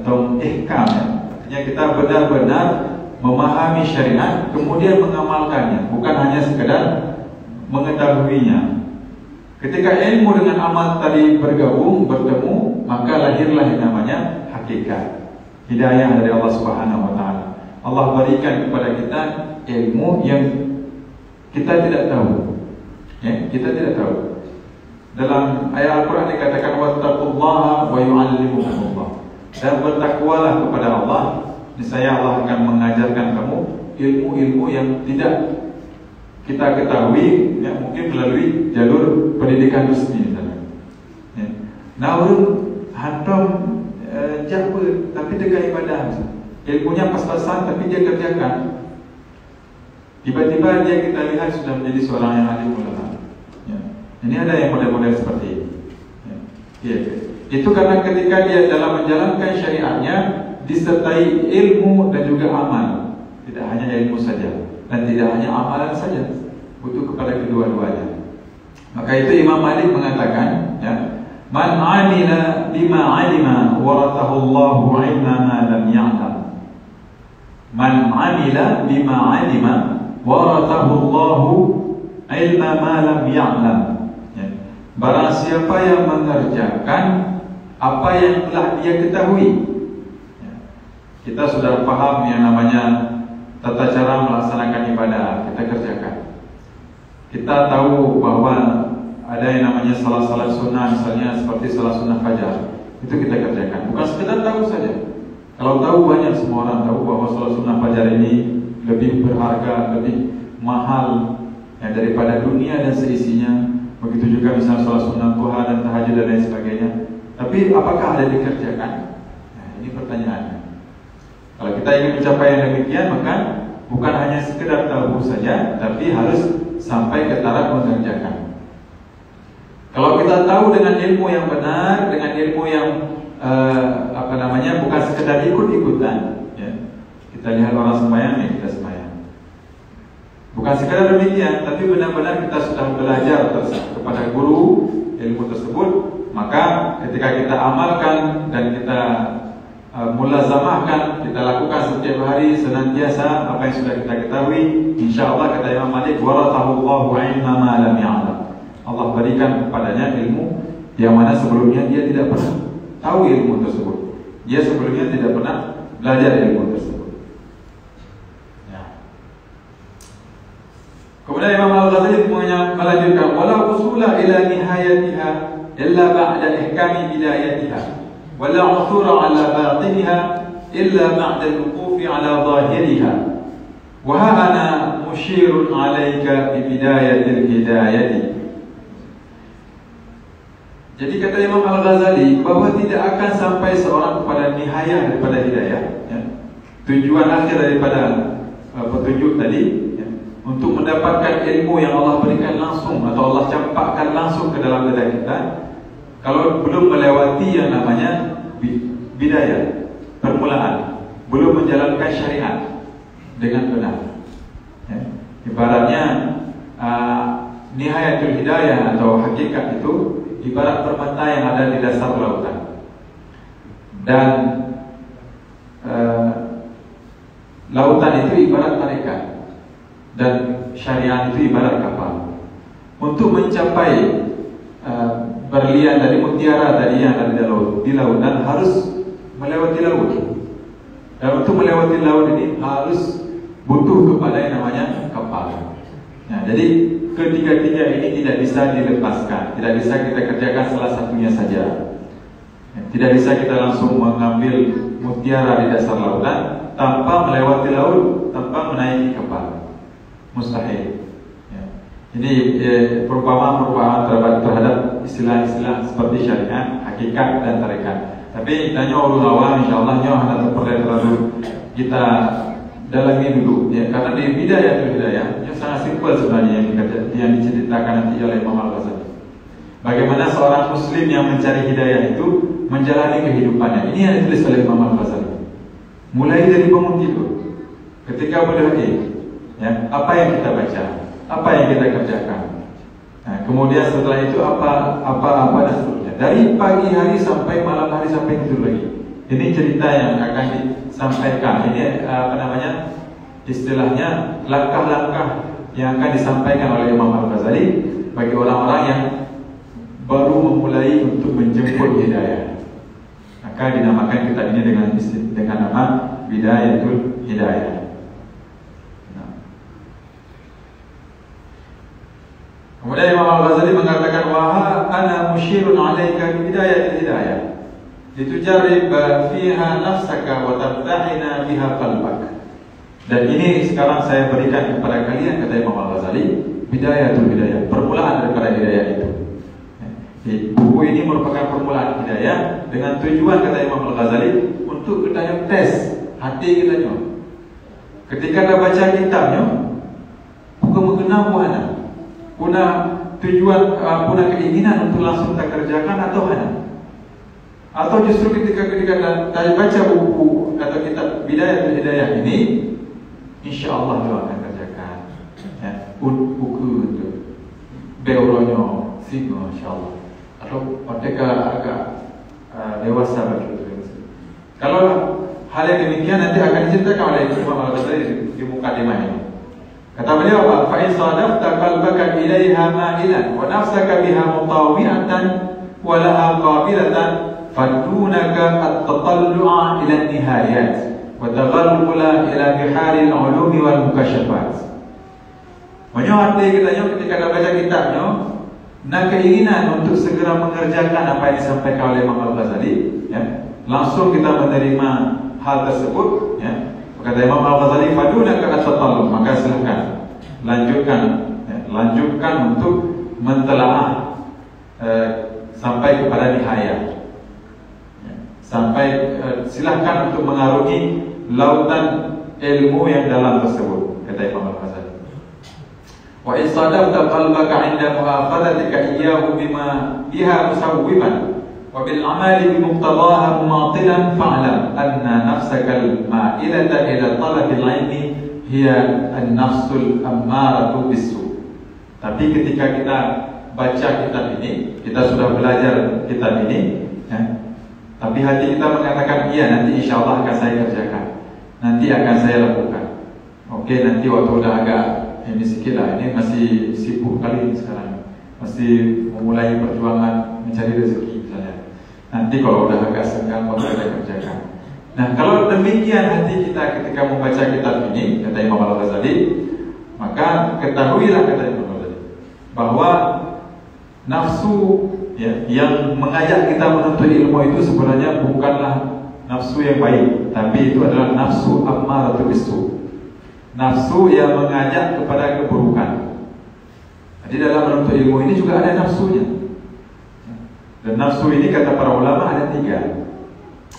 atau ihkam, ya. Artinya kita benar-benar memahami syariat, kemudian mengamalkannya, bukan hanya sekedar mengetahuinya. Ketika ilmu dengan amal tadi bergabung, bertemu, maka lahirlah yang namanya hakikat, hidayah dari Allah Subhanahu wa taala. Allah berikan kepada kita ilmu yang kita tidak tahu, ya, kita tidak tahu. Dalam ayat Al-Quran dikatakan wattaqullaha wa yu'allimukumullah. Dan bertakwalah kepada Allah, niscaya Allah akan mengajarkan kamu ilmu-ilmu yang tidak kita ketahui, ya, mungkin melalui jalur pendidikan resmi misalnya. Ya. Nah, orang hantam jago tapi tegak ibadah, ilmunya pas-pasan tapi dia kerjakan. Tiba-tiba dia kita lihat sudah menjadi seorang yang alim ulama. Ya. Ini ada yang model-model seperti ini. Ya. Ya. Itu karena ketika dia dalam menjalankan syariatnya disertai ilmu dan juga amal. Tidak hanya ilmu saja dan tidak hanya amalan saja, butuh kepada kedua-duanya. Maka itu Imam Malik mengatakan, ya, man 'amila bima 'alima warathahu Allahu 'ilma ma lam ya'lam. Man 'amila bima 'alima warathahu Allahu 'ilma ma lam ya'lam. Ya. Barang siapa yang mengerjakan apa yang telah dia ketahui, ya. Kita sudah paham yang namanya tata cara melaksanakan ibadah, kita kerjakan. Kita tahu bahwa ada yang namanya salat sunnah, misalnya seperti salat sunnah fajar, itu kita kerjakan. Bukan sekedar tahu saja. Kalau tahu, banyak semua orang tahu bahwa salat sunnah fajar ini lebih berharga, lebih mahal, ya, daripada dunia dan seisinya. begitu juga misalnya sholat sunnah duha dan tahajud dan lain sebagainya. Tapi apakah ada dikerjakan? Nah, ini pertanyaannya. Kalau kita ingin mencapai yang demikian, maka bukan hanya sekedar tahu saja, tapi harus sampai ke taraf mengerjakan. Kalau kita tahu dengan ilmu yang benar, dengan ilmu yang bukan sekedar ikut-ikutan, ya. Kita lihat orang sembahyang, ya kita sembahyang. Bukan sekadar demikian, tapi benar-benar kita sudah belajar kepada guru ilmu tersebut, maka ketika kita amalkan dan kita mulazamahkan, kita lakukan setiap hari senantiasa apa yang sudah kita ketahui, insyaallah kata Imam Malik, waratahullahu ilma ma lam ya'lam. Allah berikan kepadanya ilmu yang mana sebelumnya dia tidak pernah tahu ilmu tersebut. Dia sebelumnya tidak pernah belajar ilmu tersebut. Kemudian Imam Al-Ghazali melanjutkan, wala usula ila nihayatiha illa ba'da ihkami bidayatiha, wala uthura ala batiniha illa ba'da al-wuqufi ala zahiriha, wa ha ana mushirun alayka bi bidayatil hidayati. Jadi kata Imam Al-Ghazali bahwa tidak akan sampai seorang kepada nihayah daripada hidayah, ya, tujuan akhir daripada petunjuk tadi, untuk mendapatkan ilmu yang Allah berikan langsung atau Allah campakkan langsung ke dalam dada kita, kalau belum melewati yang namanya bidayah, permulaan, belum menjalankan syariat dengan benar, ya. Ibaratnya nihayatul hidayah atau hakikat itu ibarat permata yang ada di dasar lautan, dan lautan itu ibarat mereka, dan syariat itu ibarat kapal. Untuk mencapai berlian dari mutiara tadi yang ada di lautan harus melewati laut. Dan untuk melewati laut ini harus butuh kepada yang namanya kapal. Nah, jadi ketiga-tiga ini tidak bisa dilepaskan. Tidak bisa kita kerjakan salah satunya saja. Tidak bisa kita langsung mengambil mutiara di dasar lautan tanpa melewati laut, tanpa menaiki kapal. Mustahil, ya. Jadi perumpamaan terhadap istilah-istilah seperti syariat, hakikat dan tarekat. Tapi tanya ulul awam, insyaallah hanya perlu kita dalami dulu, ya. Karena di hidayah yang sangat simpel sebenarnya yang diceritakan nanti oleh Imam Al-Ghazali. Bagaimana seorang muslim yang mencari hidayah itu menjalani kehidupannya. Ini yang ditulis oleh Imam Al-Ghazali. Mulai dari bangun tidur, ketika berdiri, ya, apa yang kita baca, apa yang kita kerjakan. Nah, kemudian setelah itu apa dan seterusnya. Dari pagi hari sampai malam hari sampai tidur lagi. Ini cerita yang akan disampaikan. Ini istilahnya langkah-langkah yang akan disampaikan oleh Imam Al-Ghazali bagi orang-orang yang baru memulai untuk menjemput hidayah. Maka dinamakan kitab ini dengan nama Bidayatul Hidayah. Kemudian Imam Al-Ghazali mengatakan, wa ana musyirun 'alaika bi bidayatil hidayah litujarrib fiha nafsaka wa tabtahina biha qalbak. Dan ini sekarang saya berikan kepada kalian, kata Imam Al-Ghazali, bidayatul hidayah, permulaan daripada hidayah itu. Buku ini merupakan permulaan hidayah dengan tujuan, kata Imam Al-Ghazali, untuk kita tes hati kita. Ketika kita baca kitabnya, bukan mengenal mana, punya tujuan, punya keinginan untuk langsung kita kerjakan atau hanya, atau justru ketika kita baca buku atau kitab Bidayatul Hidayah ini, insya Allah kita akan kerjakan, ya, buku untuk beoronya singo, insya Allah, atau mereka agak dewasa begitu. Kalau hal yang demikian nanti akan diceritakan oleh Imam Al-Ghazali di mukadimah ini. Kata beliau, fa in sadafta qalbaka ilaiha ma'ilan wa nafsaka biha mutawi'atan wa laha qabilatan fadunaka at-tatallu'a ila an-nihayat wa taghalghula ila bihari al-ulum wal mukashafat. Menyohati kita ketika baca kitabnya, nah keinginan untuk segera mengerjakan apa yang disampaikan oleh Imam Al-Ghazali, ya, langsung kita menerima hal tersebut, ya. Kata Imam Al-Ghazali, fadunaka at-tatallum, maka silakan lanjutkan, ya, lanjutkan untuk mentelaah sampai kepada nihaya. Sampai silahkan untuk mengarungi lautan ilmu yang dalam tersebut, kata Imam Al-Ghazali. Wa in sadafta qalbaka 'inda mu'akhadatika iyyahu bima biha musawwiban wa bil 'amali bi muqtadaha mu'atilan fa'lam anna nafsaka al-ma'ilata ila talabil 'ilmi hiya an-nafsul ammaratu bis-su'. Tapi ketika kita baca kitab ini, kita sudah belajar kitab ini, ya, tapi hati kita mengatakan iya, nanti insya Allah akan saya kerjakan, nanti akan saya lakukan. Oke, nanti waktu udah agak ini sedikit lah, ini masih sibuk kali sekarang, masih memulai perjuangan mencari rezeki misalnya. Nanti kalau udah agak senggang baru saya kerjakan. Nah, kalau demikian hati kita ketika membaca kitab ini, kata Imam Al-Ghazali, maka ketahuilah, kata Imam Al-Ghazali, bahwa nafsu, ya, yang mengajak kita menuntut ilmu itu sebenarnya bukanlah nafsu yang baik, tapi itu adalah nafsu ammaratu bis-su, nafsu yang mengajak kepada keburukan. Jadi dalam menuntut ilmu ini juga ada nafsunya. Dan nafsu ini kata para ulama ada 3.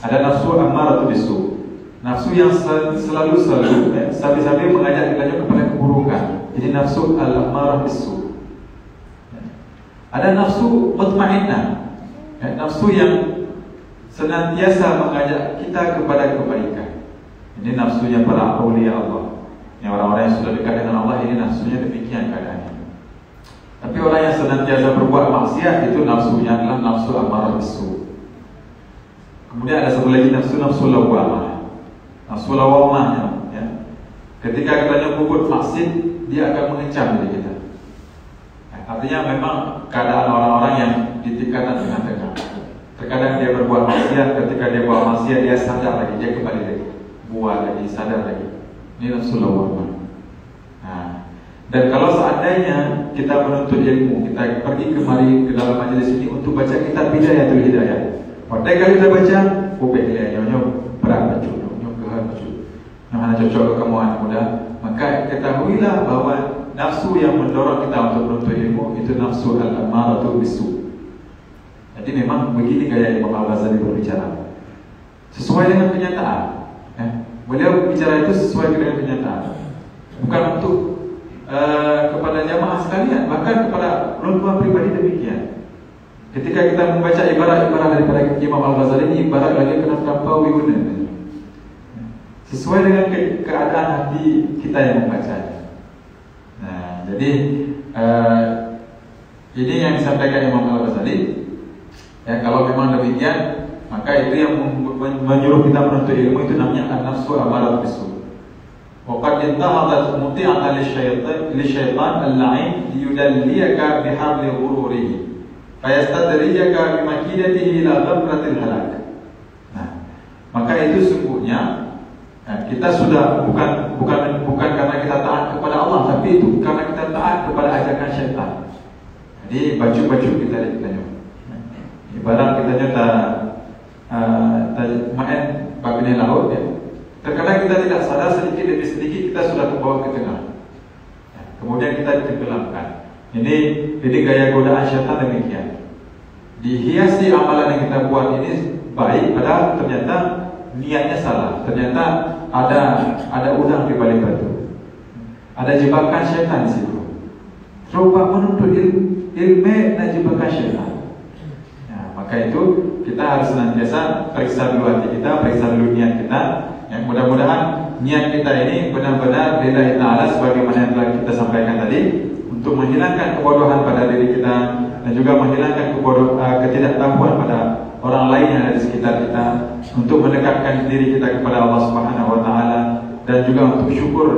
Ada nafsu ammaratu bis-su, nafsu yang selalu sabi-sabi mengajak kita kepada keburukan. Jadi nafsu al-ammarah bis-su. Ada nafsu mutmainnah, ya, nafsu yang senantiasa mengajak kita kepada kebaikan. Ini nafsunya para aulia Allah, yang orang-orang yang sudah dekat dengan Allah, ini nafsunya demikian keadaannya. Tapi orang yang senantiasa berbuat maksiat itu nafsunya adalah nafsu ammarah bis-su. Kemudian ada satu lagi nafsu lawwamah. Nafsu lawwamah, ya, ketika kita berbuat maksiat, dia akan mengecam diri kita. Artinya memang keadaan orang-orang yang di tingkatan tengah-tengah. Terkadang dia berbuat maksiat, ketika dia buat maksiat dia sadar lagi, dia kembali lagi, buat lagi, sadar lagi. Ini nafsu lawwamah. Nah, dan kalau seandainya kita menuntut ilmu, kita pergi kemari ke dalam majelis ini untuk baca kitab Bidayatul Hidayah. Pada kali kita baca, dia nyonya berat baca, nyonya kehat baca, nyonya cocok ke kamu anak muda. Maka ketahuilah bahwa nafsu yang mendorong kita untuk menuntut ilmu itu nafsu al-ammaratu bis-su. Jadi memang begini gaya Imam Al-Ghazali berbicara, sesuai dengan kenyataan. Beliau bicara itu sesuai dengan kenyataan, bukan untuk kepada jamaah sekalian, bahkan kepada ulama pribadi demikian. Ketika kita membaca ibarat-ibarat daripada Imam Al-Ghazali ini, ibarat lagi kena terlampau guna, sesuai dengan keadaan hati kita yang membacanya. Nah, jadi ini yang disampaikan Imam Al-Ghazali. Ya, kalau memang demikian, maka itu yang menyuruh kita menuntut ilmu itu namanya an-nafsu ammarah bis-su. Wa qad intahadat muti'atan lisyaitan al-la'in liyudalliyaka bihabli ghururihi fayastadrijaka bimakidatihi ila ghamratil halak. Nah, maka itu sungguhnya kita sudah bukan karena kita taat kepada Allah, tapi itu karena kita taat kepada ajakan syaitan. Jadi baju-baju kita ibarat kita nyata main babine laut, ya. Terkadang kita tidak sadar, sedikit demi sedikit kita sudah terbawa ke tengah, ya. Kemudian kita ditenggelamkan. Ini gaya godaan syaitan demikian. Dihiasi amalan yang kita buat ini baik, padahal ternyata niatnya salah. Ternyata ada udang di balik batu. Ada jebakan syaitan di situ. Coba menuntut ilmu dan jebakan syaitan. Ya, maka itu kita harus senantiasa periksa dulu hati kita, periksa dulu niat kita. Yang mudah-mudahan niat kita ini benar-benar lillahi ta'ala, sebagaimana yang telah kita sampaikan tadi, untuk menghilangkan kebodohan pada diri kita dan juga menghilangkan ketidaktahuan pada orang lain yang ada di sekitar kita, untuk mendekatkan diri kita kepada Allah Subhanahu wa taala, dan juga untuk syukur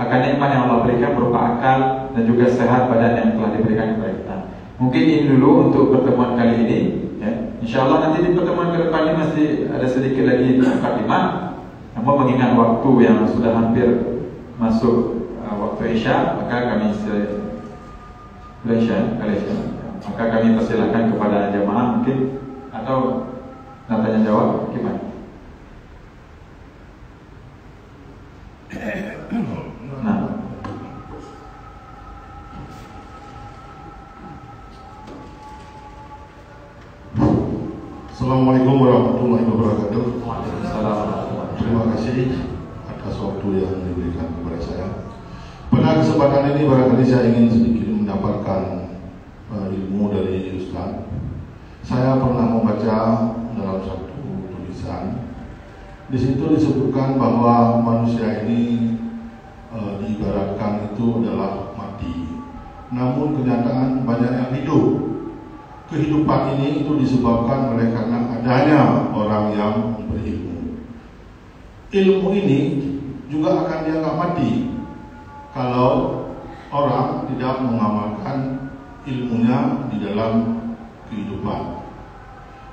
akan nikmat yang Allah berikan berupa akal dan juga sehat badan yang telah diberikan kepada kita. Mungkin ini dulu untuk pertemuan kali ini, ya. Insyaallah nanti di pertemuan ke depan ini masih ada sedikit lagi mukadimah. Namun mengingat waktu yang sudah hampir masuk waktu Isya, maka kami maka kami persilakan kepada jamaah mungkin, atau tanya jawab gimana? Nah, Assalamualaikum warahmatullahi wabarakatuh. Waalaikumsalam. Terima kasih atas waktu yang diberikan kepada saya. Pada kesempatan ini barangkali saya ingin sedikit mendapatkan ilmu dari Ustaz. Saya pernah membaca dalam satu tulisan. Di situ disebutkan bahwa manusia ini diibaratkan itu adalah mati. Namun kenyataan banyak yang hidup. Kehidupan ini itu disebabkan oleh karena adanya orang yang berilmu. Ilmu ini juga akan dianggap mati kalau orang tidak mengamalkan ilmunya di dalam kehidupan.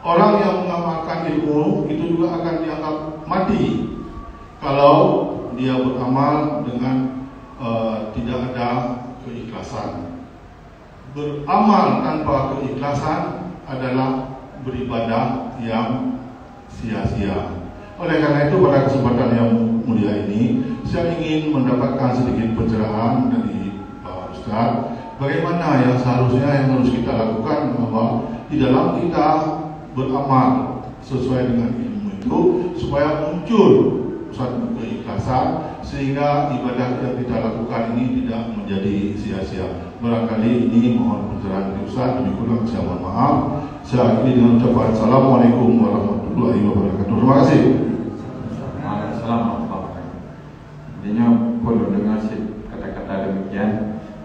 Orang yang mengamalkan ilmu itu juga akan dianggap mati kalau dia beramal dengan tidak ada keikhlasan. Beramal tanpa keikhlasan adalah beribadah yang sia-sia. Oleh karena itu pada kesempatan yang mulia ini saya ingin mendapatkan sedikit pencerahan dari Pak Ustaz, bagaimana yang seharusnya yang harus kita lakukan bahwa di dalam kita beramal sesuai dengan ilmu itu supaya muncul satu keikhlasan sehingga ibadah yang kita lakukan ini tidak menjadi sia-sia. Barangkali ini mohon pencerahan dari Ustaz, lebih kurang saya mohon maaf. Saya akhiri dengan ucapan Assalamualaikum warahmatullahi wabarakatuh. Terima kasih. Waalaikumsalam warahmatullahi wabarakatuh. Intinya perlu dengar sih kata-kata demikian.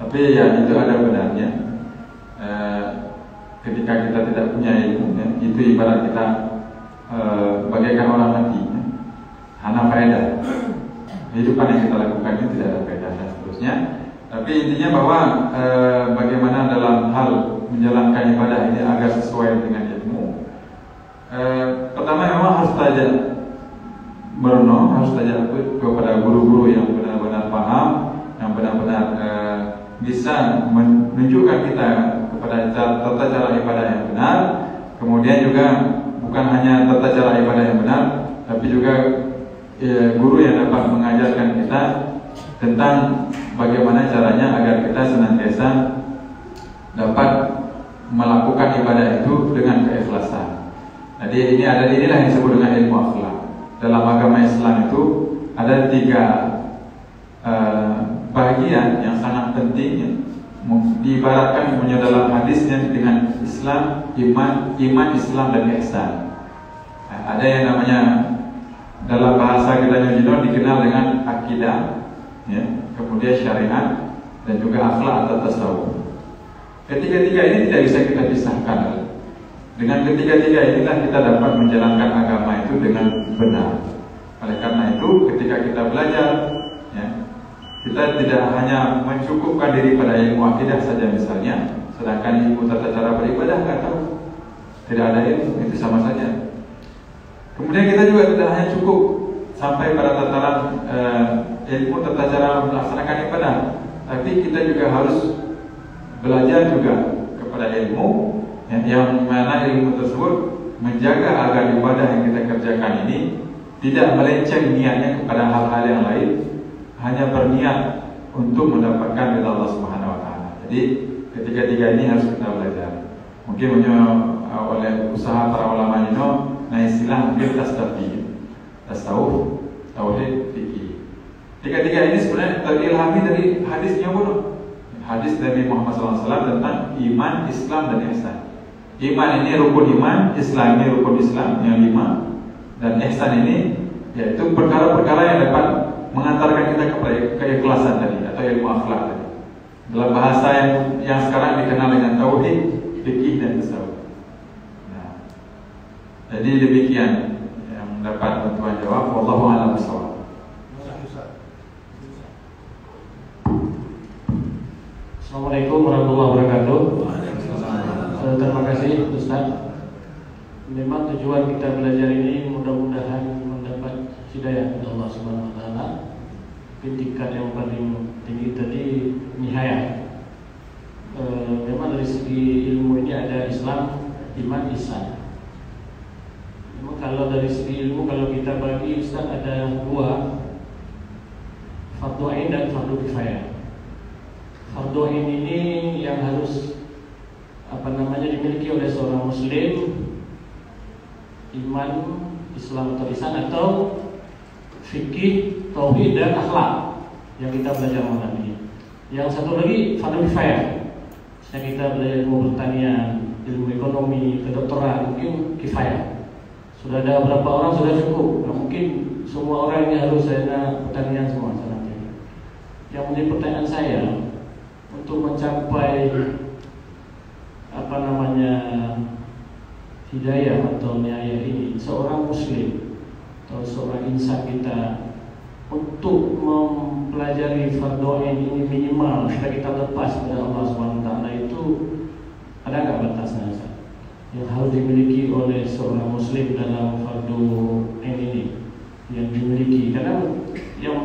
Tapi ya itu ada benarnya. Ketika kita tidak punya ilmu, ya, itu ibarat kita bagaikan orang mati, ya. Hana faedah. Kehidupan yang kita lakukan itu tidak ada faedah dan seterusnya. Tapi intinya bahwa bagaimana dalam hal menjalankan ibadah ini agar sesuai dengan ilmu. Pertama memang harus belajar merenung, harus belajar kepada guru-guru yang benar-benar paham, yang benar-benar bisa menunjukkan kita kepada tata cara ibadah yang benar. Kemudian juga bukan hanya tata cara ibadah yang benar, tapi juga guru yang dapat mengajarkan kita tentang bagaimana caranya agar kita senantiasa dapat melakukan ibadah itu dengan keikhlasan. Jadi inilah yang disebut dengan ilmu akhlak. Dalam agama Islam itu ada 3 bagian yang sangat penting, diibaratkan punya dalam hadisnya dengan Islam, iman, Islam dan ihsan. Ada yang namanya dalam bahasa kita Jino dikenal dengan akidah, ya, kemudian syariat dan juga akhlak atau tasawuf. Ketiga-tiga ini tidak bisa kita pisahkan. Dengan ketiga-tiga inilah kita dapat menjalankan agama itu dengan benar. Oleh karena itu, ketika kita belajar, ya, kita tidak hanya mencukupkan diri pada ilmu akidah saja misalnya, sedangkan ilmu tata cara beribadah nggak tahu, tidak ada ilmu, itu sama saja. Kemudian kita juga tidak hanya cukup sampai pada tataran ilmu tata cara melaksanakan ibadah, tapi kita juga harus belajar juga kepada ilmu, ya, yang mana ilmu tersebut menjaga agar ibadah yang kita kerjakan ini tidak melenceng niatnya kepada hal-hal yang lain, hanya berniat untuk mendapatkan ridha Allah Subhanahu wa taala. Jadi ketiga-tiga ini harus kita belajar. Mungkin oleh usaha para ulama ini nah istilah mungkin tasawuf, tauhid, fikih. Tiga-tiga ini sebenarnya terilhami dari hadisnya pun. Hadis Nabi Muhammad SAW tentang iman, Islam dan ihsan. Iman ini rukun iman, Islam ini rukun Islam yang 5, dan ihsan ini yaitu perkara-perkara yang dapat mengantarkan kita kepada keikhlasan tadi atau ilmu akhlak tadi. Dalam bahasa yang sekarang dikenal dengan tauhid, fikih dan tasawuf. Nah, jadi demikian yang dapat bantuan jawab. Wallahu a'lam bishawab. Assalamualaikum warahmatullahi wabarakatuh. Terima kasih Ustaz. Memang tujuan kita belajar ini mudah-mudahan mendapat hidayah dari Allah Subhanahu wa taala. Tingkat yang paling tinggi tadi nihayat. Memang dari segi ilmu ini ada Islam, iman, ihsan. Memang kalau dari segi ilmu kalau kita bagi Ustaz ada 2, fardu ain dan fardu kifayah. Fardu ain ini yang harus dimiliki oleh seorang muslim iman, Islam atau ihsan, atau fikih, tauhid dan akhlak yang kita belajar malam ini. Yang satu lagi fardu kifayah, yang kita belajar ilmu pertanian, ilmu ekonomi, kedokteran, mungkin kifayah. Sudah ada berapa orang sudah cukup. Nah, mungkin semua orang ini harus ada pertanian semua nanti. Yang menjadi pertanyaan saya, untuk mencapai hidayah atau nyaya ini, seorang muslim atau seorang insan kita untuk mempelajari fardhu ain ini minimal supaya kita lepas pada Allah SWT itu ada nggak batasnya yang harus dimiliki oleh seorang muslim dalam fardhu ain ini yang dimiliki? Karena yang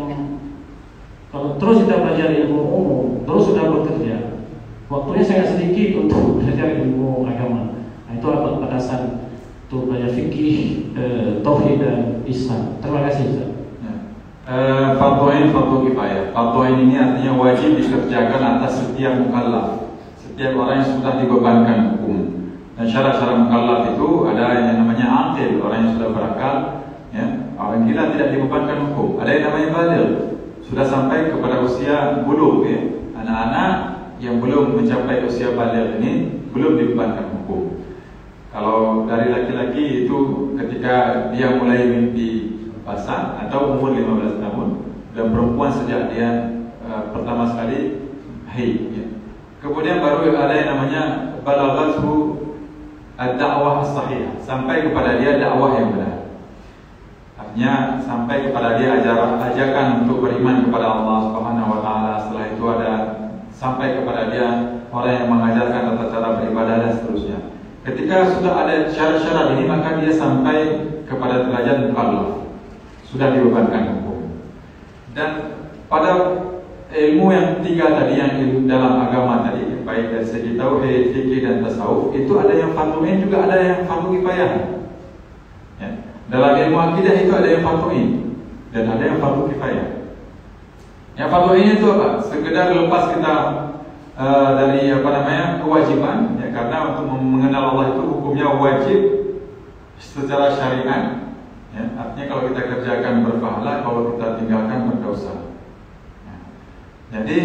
kalau terus kita belajar ilmu umum, terus sudah bekerja, waktunya sangat sedikit untuk belajar ilmu agama. Nah, itu apa batasan untuk belajar fikih, tauhid dan ihsan. Terima kasih Ustaz. Fardhu ain, fardhu kifayah. Fardhu ain ini artinya wajib dikerjakan atas setiap mukallaf, setiap orang yang sudah dibebankan hukum. Dan syarat-syarat mukallaf itu ada yang namanya aqil, orang yang sudah berakal, ya. Orang gila tidak dibebankan hukum. Ada yang namanya baligh, sudah sampai kepada usia bulugh, ya. Anak-anak yang belum mencapai usia baligh ini belum dibebankan hukum. Kalau dari laki-laki itu ketika dia mulai mimpi basah atau umur 15 tahun, dan perempuan sejak dia pertama sekali haid, ya. Kemudian baru ada yang namanya balaghathu ad-da'wah as-sahihah, sampai kepada dia dakwah yang benar. Artinya sampai kepada dia ajakan untuk beriman kepada Allah Subhanahu wa taala. Setelah itu ada sampai kepada dia orang yang mengajarkan tata cara beribadah dan seterusnya. Ketika sudah ada syarat-syarat ini, maka dia sampai kepada derajat mukallaf, sudah dibebankan hukum. Dan pada ilmu yang tiga tadi, yang ilmu dalam agama tadi, baik dari segi tauhid, fikih dan tasawuf, itu ada yang fardhu ain, juga ada yang fardhu kifayah. Ya. Dalam ilmu akidah itu ada yang fardhu ain dan ada yang fardhu kifayah. Yang fardhu ain itu apa? Sekedar lepas kita dari kewajiban, ya, karena untuk mengenal Allah itu hukumnya wajib secara syariat. Ya, artinya kalau kita kerjakan berpahala, kalau kita tinggalkan berdosa. Ya. Jadi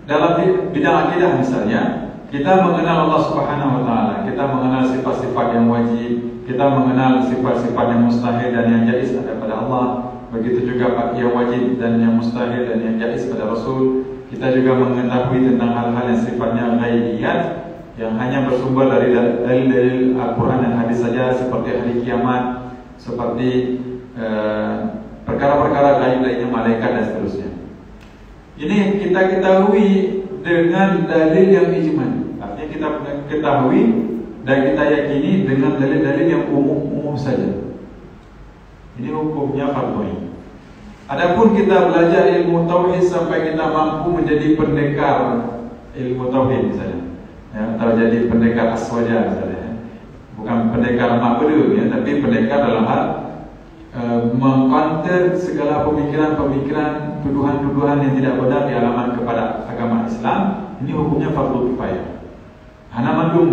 dalam bidang akidah misalnya, kita mengenal Allah Subhanahu wa taala, kita mengenal sifat-sifat yang wajib, kita mengenal sifat-sifat yang mustahil dan yang jaiz ada pada Allah. Begitu juga yang wajib dan yang mustahil dan yang jaiz pada Rasul. Kita juga mengetahui tentang hal-hal yang sifatnya ghaibiyat, yang hanya bersumber dari dalil-dalil Al-Quran dan hadis saja, seperti hari kiamat, seperti perkara-perkara gaib lainnya, malaikat dan seterusnya. Ini kita ketahui dengan dalil yang ijmali. Artinya kita ketahui dan kita yakini dengan dalil-dalil yang umum-umum saja. Ini hukumnya fardhu ain. Adapun kita belajar ilmu tauhid sampai kita mampu menjadi pendekar ilmu tauhid misalnya, ya, atau jadi pendekar aswaja misalnya, ya. Bukan pendekar makbul, ya, tapi pendekar dalam hal mengcounter segala pemikiran-pemikiran, tuduhan-tuduhan yang tidak benar di halaman kepada agama Islam. Ini hukumnya fardhu kifayah. Hana mandum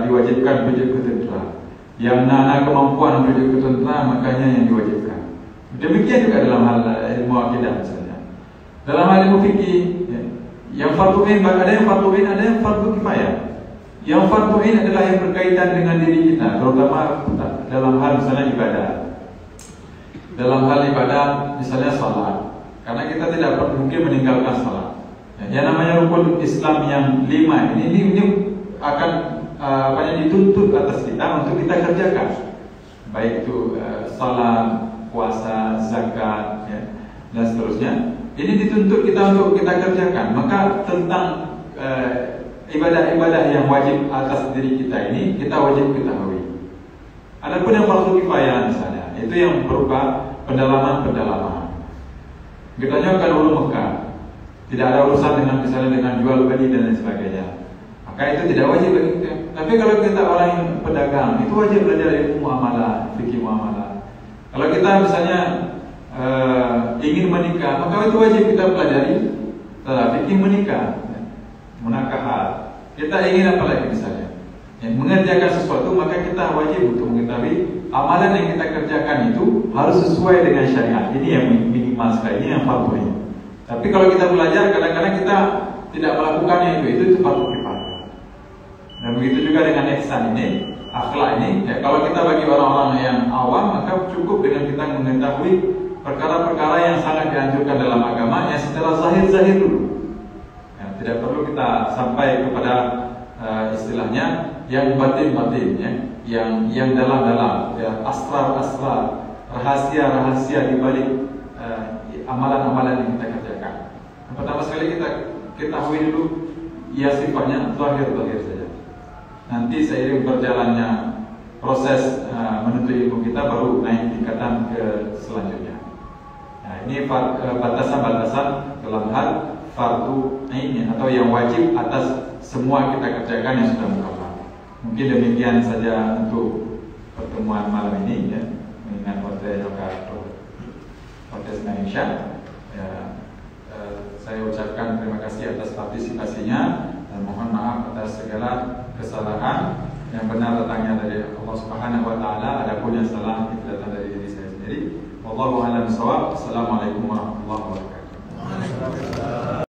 diwajibkan rujuk ke tentera, yang nana kemampuan rujuk ke tentera, makanya yang diwajibkan. Demikian juga dalam hal ilmu akidah misalnya. Dalam hal ilmu fikih, ya, yang fardhu ain, ada yang fardhu ain, ada yang fardhu kifayah. Yang fardhu ain adalah yang berkaitan dengan diri kita, terutama dalam hal misalnya ibadah. Dalam hal ibadah misalnya salat, karena kita tidak mungkin meninggalkan salat. Ya, yang namanya rukun Islam yang 5 ini akan dituntut atas kita untuk kita kerjakan, baik itu salat, puasa, zakat, ya, dan seterusnya. Ini dituntut kita untuk kita kerjakan. Maka tentang ibadah-ibadah yang wajib atas diri kita ini, kita wajib ketahui. Adapun yang fardhu kifayah misalnya, itu yang berupa pendalaman-pendalaman. Kita kan ulum Mekah, tidak ada urusan dengan misalnya dengan jual beli dan lain sebagainya. Maka itu tidak wajib bagi kita. Tapi kalau kita orang yang pedagang, itu wajib belajar ilmu muamalah, fikih muamalah. Kalau kita misalnya ingin menikah, maka itu wajib kita pelajari fikih menikah, munakahat. Kita ingin apa lagi misalnya? mengerjakan sesuatu, maka kita wajib untuk mengetahui amalan yang kita kerjakan itu harus sesuai dengan syariat. Ini yang minimal sekali, ini yang fardu ain. Tapi kalau kita belajar, kadang-kadang kita tidak melakukannya itu fardu kifayah. Dan begitu juga dengan ihsan ini, akhlak ini. Ya, kalau kita bagi orang-orang yang awam, maka cukup dengan kita mengetahui perkara-perkara yang sangat dianjurkan dalam agama yang secara zahir-zahir dulu. Ya, tidak perlu kita sampai kepada istilahnya yang batin-batin, ya, yang dalam-dalam, ya, asrar-asrar, rahasia-rahasia di balik amalan-amalan yang kita kerjakan. Yang pertama sekali kita ketahui dulu, ya sifatnya zahir-zahir saja. Nanti seiring berjalannya proses menuntut ilmu kita baru naik tingkatan ke selanjutnya. Nah, ini batasan-batasan dalam hal fardu ain atau yang wajib atas semua kita kerjakan yang sudah mukallaf. Mungkin demikian saja untuk pertemuan malam ini, ya, mengingat waktu setengah isya. Ya, saya ucapkan terima kasih atas partisipasinya dan mohon maaf atas segala kesalahan. Yang benar datangnya dari Allah Subhanahu wa taala, adapun yang salah itu datang dari diri saya sendiri. Wallahu a'lam bishawab. Assalamualaikum warahmatullahi wabarakatuh.